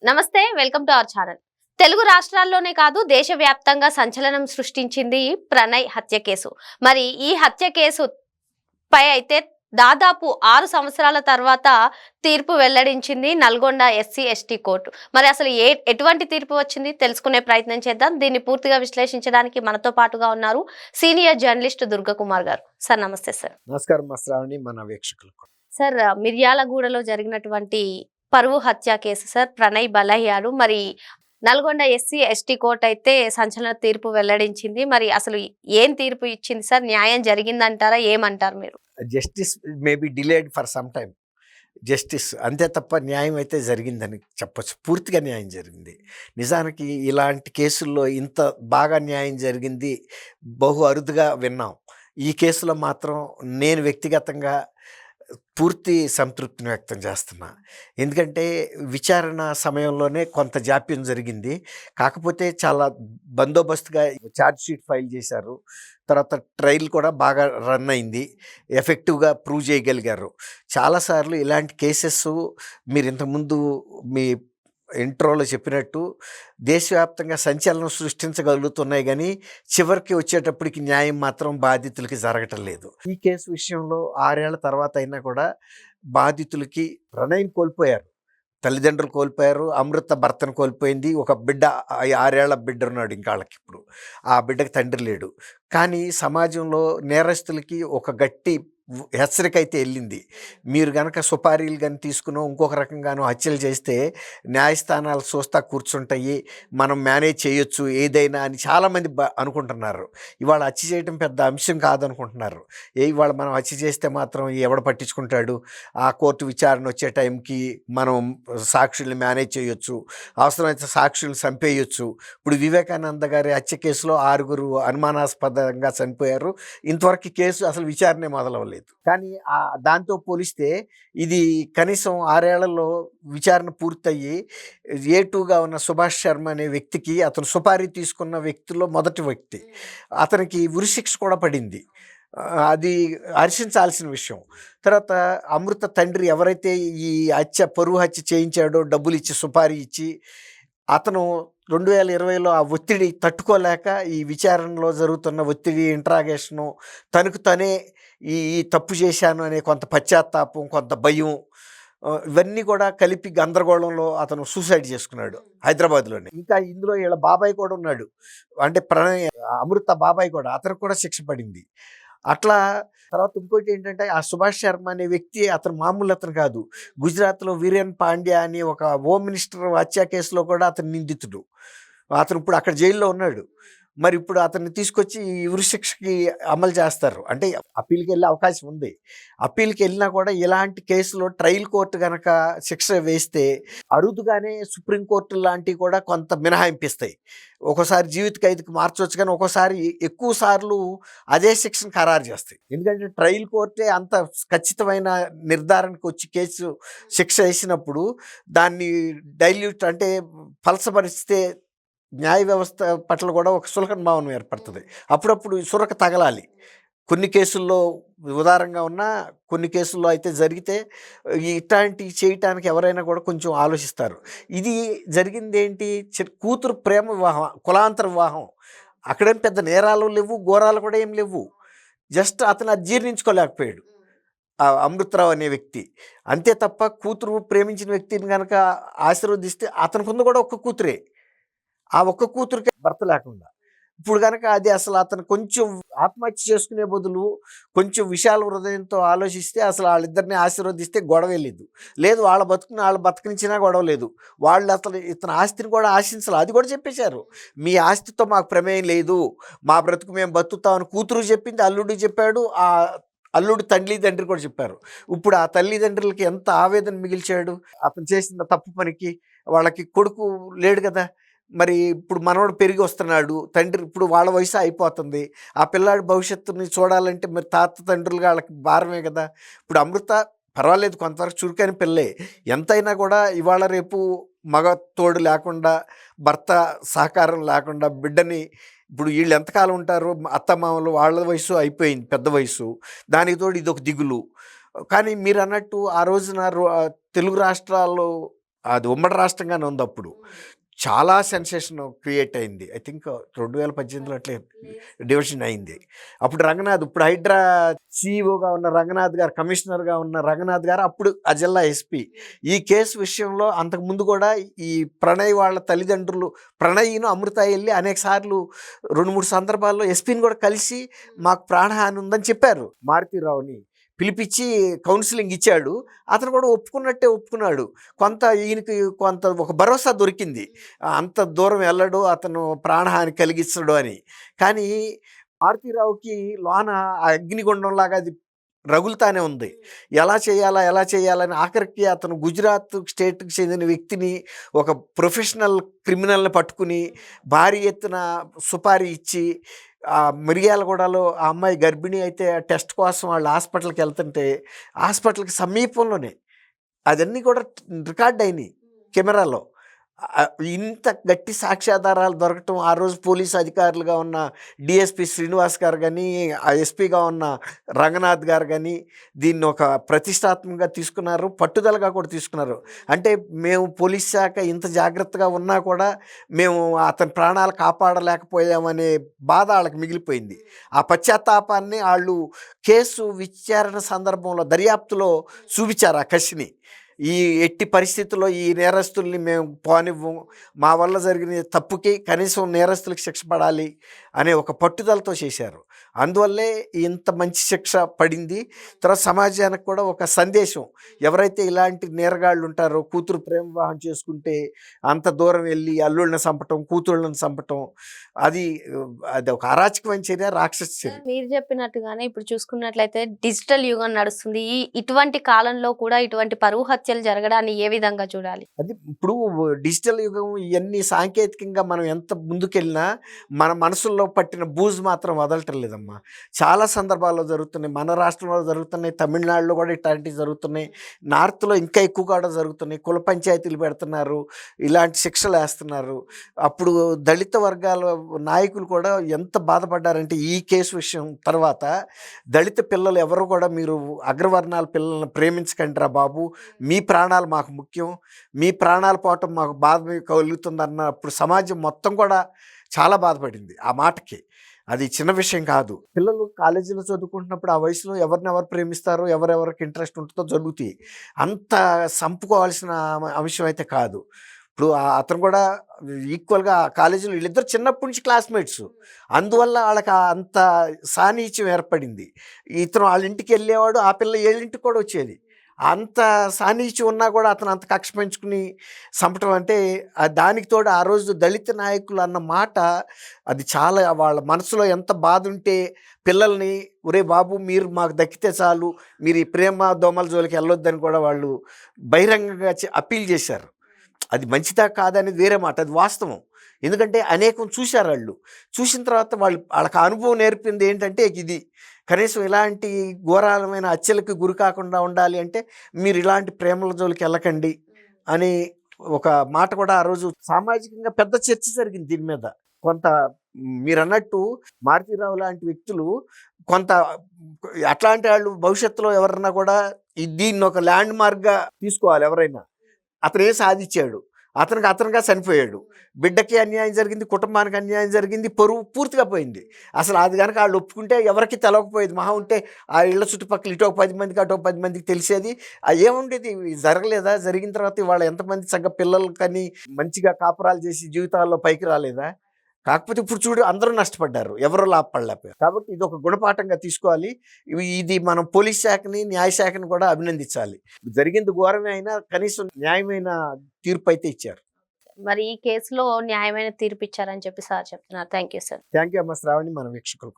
నమస్తే, welcome to our channel. Telugu రాష్ట్రాల్లోనే కాదు దేశవ్యాప్తంగా సంచలనం సృష్టించింది ప్రణయ్ హత్య కేసు. మరి ఈ హత్య కేసు పై అయితే దాదాపు 6 సంవత్సరాల తర్వాత తీర్పు వెల్లడించింది నల్గొండ ఎస్సీ ఎస్టీ కోర్టు. మరి అసలు ఎటువంటి తీర్పు వచ్చింది తెలుసుకునే ప్రయత్నం చేద్దాం. దీన్ని పూర్తిగా విశ్లేషించడానికి మనతో పాటుగా ఉన్నారు సీనియర్ జర్నలిస్ట్ దుర్గకుమార్ గారు. సార్ నమస్తే సార్. నమస్కారం శ్రావణి, మన వీక్షకులకు. సార్, మిర్యాలగూడలో జరిగినటువంటి పరువు హత్య కేసు సార్, ప్రణయ్ బలయ్యాడు. మరి నల్గొండ ఎస్సీ ఎస్టీ కోర్టు అయితే సంచలన తీర్పు వెల్లడించింది. మరి అసలు ఏం తీర్పు ఇచ్చింది సార్? న్యాయం జరిగిందంటారా? ఏమంటారు మీరు? Justice may be delayed for some time. Justice అంతే తప్ప న్యాయం అయితే జరిగిందని చెప్పొచ్చు. పూర్తిగా న్యాయం జరిగింది. నిజానికి ఇలాంటి కేసుల్లో ఇంత బాగా న్యాయం జరిగింది బహు అరుదుగా విన్నాం. ఈ కేసులో మాత్రం నేను వ్యక్తిగతంగా పూర్తి సంతృప్తిని వ్యక్తం చేస్తున్నా. ఎందుకంటే విచారణ సమయంలోనే కొంత జాప్యం జరిగింది. కాకపోతే చాలా బందోబస్తుగా ఛార్జ్ షీట్ ఫైల్ చేశారు. తర్వాత ట్రయల్ కూడా బాగా రన్ అయింది. ఎఫెక్టివ్గా ప్రూవ్ చేయగలిగారు. చాలాసార్లు ఇలాంటి కేసెస్ మీరు ఇంతకుముందు మీ ఇంట్రోలో చెప్పినట్టు దేశవ్యాప్తంగా సంచలనం సృష్టించగలుగుతున్నాయి, కానీ చివరికి వచ్చేటప్పటికి న్యాయం మాత్రం బాధితులకి జరగటం లేదు. ఈ కేసు విషయంలో 6 ఏళ్ల తర్వాత అయినా కూడా బాధితులకి ప్రణయం కోల్పోయారు, తల్లిదండ్రులు కోల్పోయారు, అమృత భర్తను కోల్పోయింది, ఒక బిడ్డ 6 ఏళ్ల బిడ్డ ఉన్నాడు ఇంకా వాళ్ళకి. ఇప్పుడు ఆ బిడ్డకి తండ్రి లేడు. కానీ సమాజంలో నేరస్తులకి ఒక గట్టి హెచ్చరిక అయితే వెళ్ళింది. మీరు కనుక సుపారీలు కానీ తీసుకునో ఇంకొక రకంగానో హత్యలు చేస్తే న్యాయస్థానాలు చూస్తా కూర్చుంటాయి, మనం మేనేజ్ చేయొచ్చు ఏదైనా అని చాలామంది అనుకుంటున్నారు. ఇవాళ హత్య చేయడం పెద్ద అంశం కాదనుకుంటున్నారు. ఇవాళ మనం హత్య చేస్తే మాత్రం ఎవడ పట్టించుకుంటాడు, ఆ కోర్టు విచారణ వచ్చే టైంకి మనం సాక్షుల్ని మేనేజ్ చేయొచ్చు, అవసరమైతే సాక్షుల్ని చంపేయచ్చు. ఇప్పుడు వివేకానంద గారి హత్య కేసులో 6 అనుమానాస్పదంగా చనిపోయారు. ఇంతవరకు కేసు అసలు విచారణే మొదలవలేదు. కానీ దాంతో పోలిస్తే ఇది కనీసం 6 ఏళ్లలో విచారణ పూర్తయ్యి A2గా ఉన్న సుభాష్ శర్మ అనే వ్యక్తికి, అతను సుపారీ తీసుకున్న వ్యక్తిలో మొదటి వ్యక్తి, అతనికి ఉరిశిక్ష కూడా పడింది. అది హర్షించాల్సిన విషయం. తర్వాత అమృత తండ్రి ఎవరైతే ఈ పరువు హత్య చేయించాడో, డబ్బులు ఇచ్చి సుపారీ ఇచ్చి, అతను 2020లో ఆ ఒత్తిడి తట్టుకోలేక ఈ విచారణలో జరుగుతున్న ఒత్తిడి, ఇంట్రాగేషను, తనకు తనే ఈ తప్పు చేశాను అనే కొంత పశ్చాత్తాపం, కొంత భయం, ఇవన్నీ కూడా కలిపి గందరగోళంలో అతను సూసైడ్ చేసుకున్నాడు హైదరాబాద్లోనే. ఇంకా ఇందులో వీళ్ళ బాబాయ్ కూడా ఉన్నాడు, అంటే ప్రణయ్ అమృత బాబాయ్ కూడా, అతనికి కూడా శిక్ష పడింది. అట్లా తర్వాత ఇంకోటి ఏంటంటే, ఆ సుభాష్ శర్మ అనే వ్యక్తి అతను మామూలు అతను కాదు. గుజరాత్లో వీరేన్ పాండ్యా అని ఒక హోమ్ మినిస్టర్ హత్య కేసులో కూడా అతను నిందితుడు. అతను ఇప్పుడు అక్కడ జైల్లో ఉన్నాడు. మరి ఇప్పుడు అతన్ని తీసుకొచ్చి ఉరిశిక్షకి అమలు చేస్తారు. అంటే అప్పీల్కి వెళ్ళే అవకాశం ఉంది. అప్పీల్కి వెళ్ళినా కూడా ఇలాంటి కేసులో ట్రయల్ కోర్టు కనుక శిక్ష వేస్తే అరుదుగానే సుప్రీంకోర్టు లాంటివి కూడా కొంత మినహాయింపిస్తాయి. ఒక్కోసారి జీవిత ఖైదుకి మార్చవచ్చు, కానీ ఒక్కోసారి ఎక్కువ సార్లు అదే శిక్షను ఖరారు చేస్తాయి. ఎందుకంటే ట్రయల్ కోర్టే అంత ఖచ్చితమైన నిర్ధారణకు వచ్చి కేసు శిక్ష వేసినప్పుడు దాన్ని డైల్యూట్ అంటే పలసపరిస్తే న్యాయ వ్యవస్థ పట్ల కూడా ఒక సులకన భావన ఏర్పడుతుంది. అప్పుడప్పుడు సురక తగలాలి. కొన్ని కేసుల్లో ఉదారంగా ఉన్నా, కొన్ని కేసుల్లో అయితే జరిగితే ఇట్లాంటివి చేయటానికి ఎవరైనా కూడా కొంచెం ఆలోచిస్తారు. ఇది జరిగింది ఏంటి, కూతురు ప్రేమ వివాహం, కులాంతర వివాహం. అక్కడేం పెద్ద నేరాలు లేవు, ఘోరాలు కూడా ఏం లేవు. జస్ట్ అతను అది జీర్ణించుకోలేకపోయాడు, అమృతరావు అనే వ్యక్తి. అంతే తప్ప కూతురు ప్రేమించిన వ్యక్తిని కనుక ఆశీర్వదిస్తే, అతనికి కూడా ఒక్క కూతురే, ఆ ఒక్క కూతురికి భర్త లేకుండా. ఇప్పుడు కనుక అది అసలు అతను కొంచెం ఆత్మహత్య చేసుకునే బదులు కొంచెం విశాల హృదయంతో ఆలోచిస్తే అసలు వాళ్ళిద్దరిని ఆశీర్వదిస్తే గొడవ లేదు. లేదు వాళ్ళ బతుకుని వాళ్ళు బతకనిచ్చినా గొడవ లేదు. వాళ్ళు అసలు ఇతని ఆస్తిని కూడా ఆశించాలి. అది కూడా చెప్పేశారు, మీ ఆస్తితో మాకు ప్రమేయం లేదు, మా బ్రతుకు మేము బతుకుతామని కూతురు చెప్పింది, అల్లుడు చెప్పాడు, ఆ అల్లుడు తండ్రి కూడా చెప్పారు. ఇప్పుడు ఆ తల్లిదండ్రులకి ఎంత ఆవేదన మిగిల్చాడు అతను చేసిన తప్పు పనికి. వాళ్ళకి కొడుకు లేడు కదా, మరి ఇప్పుడు మనవాడు పెరిగి వస్తున్నాడు, తండ్రి ఇప్పుడు వాళ్ళ వయసు అయిపోతుంది, ఆ పిల్లాడి భవిష్యత్తుని చూడాలంటే మరి తాత తండ్రులుగా వాళ్ళకి భారమే కదా. ఇప్పుడు అమృత పర్వాలేదు, కొంతవరకు చురుకైన పిల్లే. ఎంతైనా కూడా ఇవాళ రేపు మగ తోడు లేకుండా, భర్త సహకారం లేకుండా బిడ్డని, ఇప్పుడు వీళ్ళు ఎంతకాలం ఉంటారు, అత్తమామలు వాళ్ళ వయసు అయిపోయింది, పెద్ద వయసు, దానికి తోడు ఇదొక దిగులు. కానీ మీరు అన్నట్టు ఆ రోజున తెలుగు రాష్ట్రాల్లో అది ఉమ్మడి రాష్ట్రంగానే ఉంది అప్పుడు. చాలా సెన్సేషన్ క్రియేట్ అయింది. ఐ థింక్ 2018లో అట్లే డివిజన్ అయింది. అప్పుడు రంగనాథ్, ఇప్పుడు హైడ్రా సీఈఓగా ఉన్న రంగనాథ్ గారు, కమిషనర్గా ఉన్న రంగనాథ్ గారు అప్పుడు ఆ జిల్లా ఎస్పీ. ఈ కేసు విషయంలో అంతకుముందు కూడా ఈ ప్రణయ్ వాళ్ళ తల్లిదండ్రులు, ప్రణయ్ను అమృత వెళ్ళి అనేక సార్లు 2-3 సందర్భాల్లో ఎస్పీని కూడా కలిసి మాకు ప్రాణహాని ఉందని చెప్పారు. మారుతీరావుని పిలిపించి కౌన్సిలింగ్ ఇచ్చాడు. అతను కూడా ఒప్పుకున్నాడు. ఈయనకి ఒక భరోసా దొరికింది, అంత దూరం వెళ్ళడు, అతను ప్రాణహాని కలిగించడు అని. కానీ మారుతీరావుకి లోన ఆ అగ్నిగుండంలాగా అది రగులుతానే ఉంది. ఎలా చేయాలని ఆఖరికి అతను గుజరాత్ స్టేట్కి చెందిన వ్యక్తిని, ఒక ప్రొఫెషనల్ క్రిమినల్ని పట్టుకుని భారీ ఎత్తున సుపారీ ఇచ్చి, మిర్యాలగూడలో ఆ అమ్మాయి గర్భిణీ అయితే టెస్ట్ కోసం వాళ్ళు హాస్పిటల్కి వెళ్తుంటే హాస్పిటల్కి సమీపంలోనే అదన్నీ కూడా రికార్డ్ అయినాయి కెమెరాలో. ఇంత గట్టి సాక్ష్యాధారాలు దొరకటం, ఆ రోజు పోలీసు అధికారులుగా ఉన్న డిఎస్పి శ్రీనివాస్ గారు కానీ, ఆ ఎస్పీగా ఉన్న రంగనాథ్ గారు కానీ దీన్ని ఒక ప్రతిష్టాత్మకంగా తీసుకున్నారు, పట్టుదలగా కూడా తీసుకున్నారు. అంటే మేము పోలీస్ శాఖ ఇంత జాగ్రత్తగా ఉన్నా కూడా మేము అతని ప్రాణాలు కాపాడలేకపోయామనే బాధ వాళ్ళకి మిగిలిపోయింది. ఆ పశ్చాత్తాపాన్ని వాళ్ళు కేసు విచారణ సందర్భంలో దర్యాప్తులో చూపించారు. ఆ కసిని, ఈ ఎట్టి పరిస్థితుల్లో ఈ నేరస్తుల్ని మేము పోనివ్వం, మా వల్ల జరిగిన తప్పుకి కనీసం నేరస్తులకు శిక్ష పడాలి అనే ఒక పట్టుదలతో చేశారు. అందువల్లే ఇంత మంచి శిక్ష పడింది. తర్వాత సమాజానికి కూడా ఒక సందేశం, ఎవరైతే ఇలాంటి నేరగాళ్ళు ఉంటారో, కూతురు ప్రేమ వివాహం చేసుకుంటే అంత దూరం వెళ్ళి అల్లుళ్ళని చంపటం, కూతుళ్ళని చంపటం, అది ఒక అరాచకమైన చర్య, రాక్షస చర్య. మీరు చెప్పినట్టుగానే ఇప్పుడు చూసుకున్నట్లయితే డిజిటల్ యుగం నడుస్తుంది. ఇటువంటి కాలంలో కూడా ఇటువంటి పరువు హత్యలు జరగడాన్ని ఏ విధంగా చూడాలి? అది ఇప్పుడు డిజిటల్ యుగం, ఇవన్నీ సాంకేతికంగా మనం ఎంత ముందుకెళ్ళినా మన మనసుల్లో పట్టిన బూజు మాత్రం వదలటం లేదమ్మా. చాలా సందర్భాల్లో జరుగుతున్నాయి, మన రాష్ట్రంలో జరుగుతున్నాయి, తమిళనాడులో కూడా ఇట్లాంటివి జరుగుతున్నాయి, నార్త్లో ఇంకా ఎక్కువ కూడా జరుగుతున్నాయి. కుల పంచాయతీలు పెడుతున్నారు, ఇలాంటి శిక్షలు వేస్తున్నారు. అప్పుడు దళిత వర్గాల నాయకులు కూడా ఎంత బాధపడ్డారంటే ఈ కేసు విషయం తర్వాత, దళిత పిల్లలు ఎవరు కూడా మీరు అగ్రవర్ణాల పిల్లల్ని ప్రేమించకండి రా బాబు, మీ ప్రాణాలు మాకు ముఖ్యం, మీ ప్రాణాలు పోవటం మాకు బాధ కలుగుతుంది అన్నప్పుడు సమాజం మొత్తం కూడా చాలా బాధపడింది ఆ మాటకి. అది చిన్న విషయం కాదు. పిల్లలు కాలేజీలో చదువుకుంటున్నప్పుడు ఆ వయసులో ఎవరినెవరు ప్రేమిస్తారో, ఎవరెవరికి ఇంట్రెస్ట్ ఉంటుందో జరుగుతాయి. అంత చంపుకోవాల్సిన అంశం అయితే కాదు. ఇప్పుడు అతను కూడా ఈక్వల్గా కాలేజీలో వీళ్ళిద్దరు చిన్నప్పటి నుంచి క్లాస్మేట్స్, అందువల్ల వాళ్ళకి అంత సాన్నిహిత్యం ఏర్పడింది. ఇతను వాళ్ళ ఇంటికి వెళ్ళేవాడు, ఆ పిల్ల ఏళ్ళింటికి కూడా వచ్చేది. అంత సాన్నిహిత్యం ఉన్నా కూడా అతను అంత కక్ష పెంచుకుని చంపటం అంటే, దానికి తోడు ఆ రోజు దళిత నాయకులు అన్న మాట, అది చాలా వాళ్ళ మనసులో ఎంత బాధ ఉంటే పిల్లల్ని, ఒరే బాబు మీరు మాకు దక్కితే చాలు, మీరు ఈ ప్రేమ దోమల జోలికి వెళ్ళొద్దని కూడా వాళ్ళు బహిరంగంగా అప్పీల్ చేశారు. అది మంచిదా కాదనేది వేరే మాట, అది వాస్తవం. ఎందుకంటే అనేకం చూశారు వాళ్ళు. చూసిన తర్వాత వాళ్ళకి అనుభవం నేర్పింది ఏంటంటే ఇది, కనీసం ఇలాంటి ఘోరాలమైన హత్యలకు గురి కాకుండా ఉండాలి అంటే మీరు ఇలాంటి ప్రేమల జోలికి వెళ్ళకండి అని ఒక మాట కూడా ఆ రోజు సామాజికంగా పెద్ద చర్చ జరిగింది దీని మీద. కొంత మీరు అన్నట్టు మారుతీరావు లాంటి వ్యక్తులు, కొంత అట్లాంటి వాళ్ళు భవిష్యత్తులో ఎవరన్నా కూడా దీన్ని ఒక ల్యాండ్ మార్క్గా తీసుకోవాలి. ఎవరైనా అతను ఏం సాధించాడు, అతనుగా చనిపోయాడు, బిడ్డకి అన్యాయం జరిగింది, కుటుంబానికి అన్యాయం జరిగింది, పరువు పూర్తిగా పోయింది. అసలు అది కనుక వాళ్ళు ఒప్పుకుంటే ఎవరికి తెలవకపోయేది. మహా ఉంటే ఆ ఇళ్ళ చుట్టుపక్కల ఇటో 10 మందికి అటో 10 మందికి తెలిసేది. ఏముండేది, జరగలేదా? జరిగిన తర్వాత ఇవాళ ఎంతమంది చక్కగా పిల్లలు కానీ మంచిగా కాపురాలు చేసి జీవితాల్లో పైకి రాలేదా? కాకపోతే ఇప్పుడు చూడు, అందరూ నష్టపడ్డారు, ఎవరో లాభపడలేకపోయారు. కాబట్టి ఇది ఒక గుణపాఠంగా తీసుకోవాలి. ఇది మనం పోలీస్ శాఖని, న్యాయశాఖని కూడా అభినందించాలి. జరిగింది ఘోరమే అయినా కనీసం న్యాయమైన తీర్పు అయితే ఇచ్చారు. మరి ఈ కేసులో న్యాయమైన తీర్పు ఇచ్చారని చెప్పి సార్ చెప్తున్నారు. Thank you sir. Thank you అమ్మ శ్రావణి, మన వీక్షకులకు.